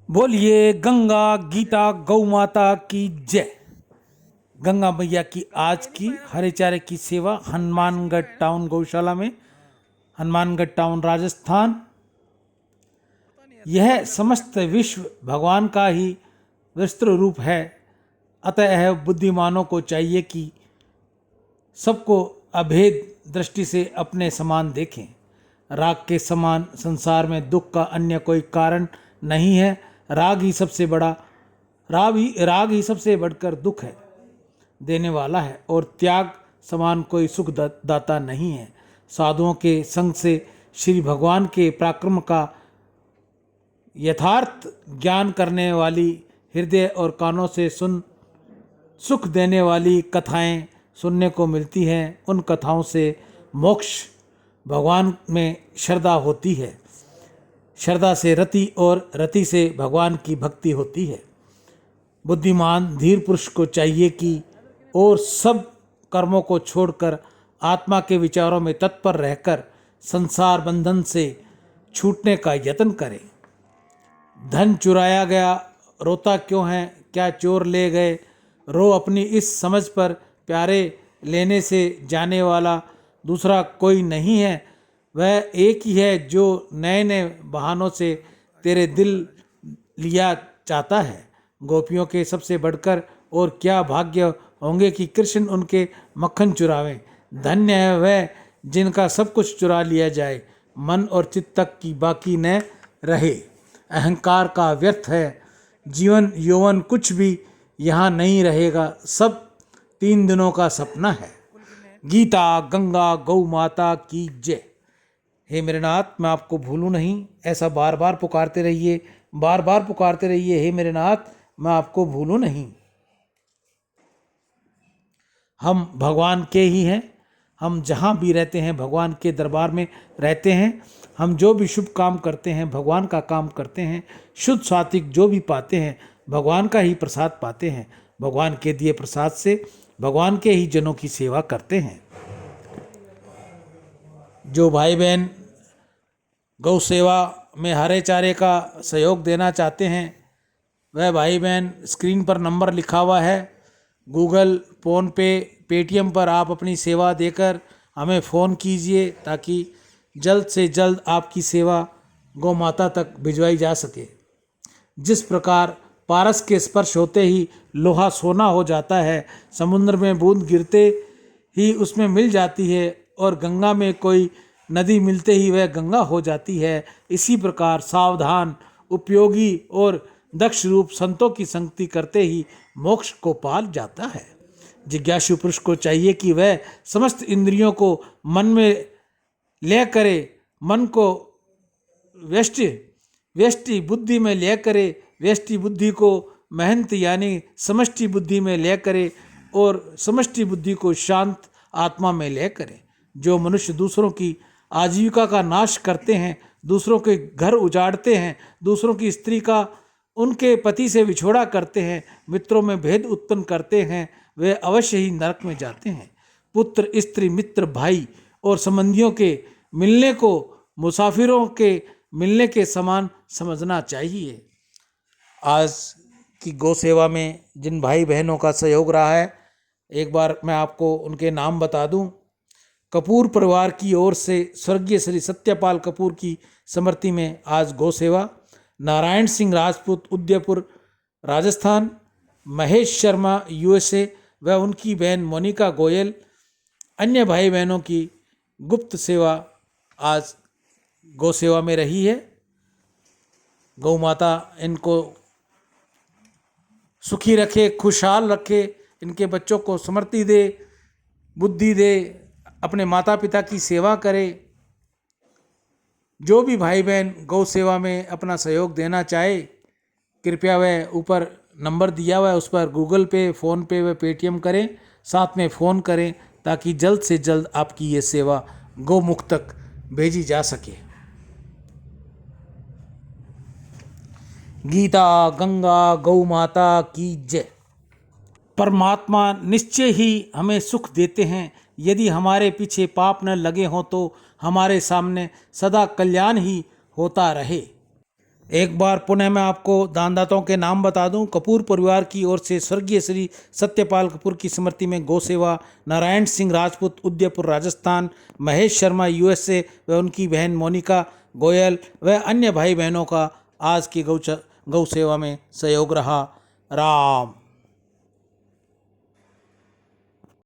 बोलिए गंगा गीता गौ माता की जय। गंगा मैया की आज की हरे चारे की सेवा हनुमानगढ़ टाउन गौशाला में, हनुमानगढ़ टाउन राजस्थान। यह समस्त विश्व भगवान का ही विस्तृत रूप है। अतः बुद्धिमानों को चाहिए कि सबको अभेद दृष्टि से अपने समान देखें। राग के समान संसार में दुख का अन्य कोई कारण नहीं है। राग ही सबसे बढ़कर दुख है देने वाला है, और त्याग समान कोई सुख दाता नहीं है। साधुओं के संग से श्री भगवान के पराक्रम का यथार्थ ज्ञान करने वाली, हृदय और कानों से सुख देने वाली कथाएं सुनने को मिलती हैं। उन कथाओं से मोक्ष भगवान में श्रद्धा होती है, श्रद्धा से रति और रति से भगवान की भक्ति होती है। बुद्धिमान धीर पुरुष को चाहिए कि और सब कर्मों को छोड़कर आत्मा के विचारों में तत्पर रहकर संसार बंधन से छूटने का यत्न करे। धन चुराया गया रोता क्यों है, क्या चोर ले गए। रो अपनी इस समझ पर, प्यारे लेने से जाने वाला दूसरा कोई नहीं है। वह एक ही है जो नए नए बहानों से तेरे दिल लिया चाहता है। गोपियों के सबसे बढ़कर और क्या भाग्य होंगे कि कृष्ण उनके मक्खन चुरावें। धन्य है वह जिनका सब कुछ चुरा लिया जाए, मन और चित्त तक की बाकी न रहे। अहंकार का व्यर्थ है जीवन यौवन, कुछ भी यहाँ नहीं रहेगा, सब 3 दिनों का सपना है। गीता गंगा गौ माता की जय। हे मेरे नाथ, मैं आपको भूलूं नहीं, ऐसा बार बार पुकारते रहिए, बार बार पुकारते रहिए। हे मेरे नाथ, मैं आपको भूलूं नहीं। हम भगवान के ही हैं। हम जहाँ भी रहते हैं भगवान के दरबार में रहते हैं। हम जो भी शुभ काम करते हैं भगवान का काम करते हैं। शुद्ध सात्विक जो भी पाते हैं भगवान का ही प्रसाद पाते हैं। भगवान के दिए प्रसाद से भगवान के ही जनों की सेवा करते हैं। जो भाई बहन गौ सेवा में हरे चारे का सहयोग देना चाहते हैं, वह भाई बहन स्क्रीन पर नंबर लिखा हुआ है, गूगल, फ़ोन पे, पेटीएम पर आप अपनी सेवा देकर हमें फ़ोन कीजिए ताकि जल्द से जल्द आपकी सेवा गौ माता तक भिजवाई जा सके। जिस प्रकार पारस के स्पर्श होते ही लोहा सोना हो जाता है, समुद्र में बूंद गिरते ही उसमें मिल जाती है, और गंगा में कोई नदी मिलते ही वह गंगा हो जाती है, इसी प्रकार सावधान, उपयोगी और दक्ष रूप संतों की संगति करते ही मोक्ष को पाल जाता है। जिज्ञासु पुरुष को चाहिए कि वह समस्त इंद्रियों को मन में लय करे, मन को व्यष्टि बुद्धि में लय करे, व्यष्टि बुद्धि को महंत यानी समष्टि बुद्धि में लय करे, और समष्टि बुद्धि को शांत आत्मा में लय करे। जो मनुष्य दूसरों की आजीविका का नाश करते हैं, दूसरों के घर उजाड़ते हैं, दूसरों की स्त्री का उनके पति से विछोड़ा करते हैं, मित्रों में भेद उत्पन्न करते हैं, वे अवश्य ही नरक में जाते हैं। पुत्र, स्त्री, मित्र, भाई और संबंधियों के मिलने को मुसाफिरों के मिलने के समान समझना चाहिए। आज की गौ सेवा में जिन भाई बहनों का सहयोग रहा है, एक बार मैं आपको उनके नाम बता दूं। कपूर परिवार की ओर से स्वर्गीय श्री सत्यपाल कपूर की स्मृति में आज गौ सेवा। नारायण सिंह राजपूत उदयपुर राजस्थान, महेश शर्मा यूएसए व उनकी बहन मोनिका गोयल। अन्य भाई बहनों की गुप्त सेवा आज गौ सेवा में रही है। गौ माता इनको सुखी रखे, खुशहाल रखे, इनके बच्चों को समृद्धि दे, बुद्धि दे, अपने माता पिता की सेवा करे। जो भी भाई बहन गौ सेवा में अपना सहयोग देना चाहे, कृपया वह ऊपर नंबर दिया हुआ है उस पर गूगल पे, फ़ोन पे व पेटीएम करें, साथ में फ़ोन करें ताकि जल्द से जल्द आपकी ये सेवा गौमुख तक भेजी जा सके। गीता गंगा गौ माता की जय। परमात्मा निश्चय ही हमें सुख देते हैं। यदि हमारे पीछे पाप न लगे हों तो हमारे सामने सदा कल्याण ही होता रहे। एक बार पुनः मैं आपको दानदाताओं के नाम बता दूं। कपूर परिवार की ओर से स्वर्गीय श्री सत्यपाल कपूर की स्मृति में गौ सेवा, नारायण सिंह राजपूत उदयपुर राजस्थान, महेश शर्मा यूएसए व उनकी बहन मोनिका गोयल व अन्य भाई बहनों का आज की गौ सेवा में सहयोग रहा। राम।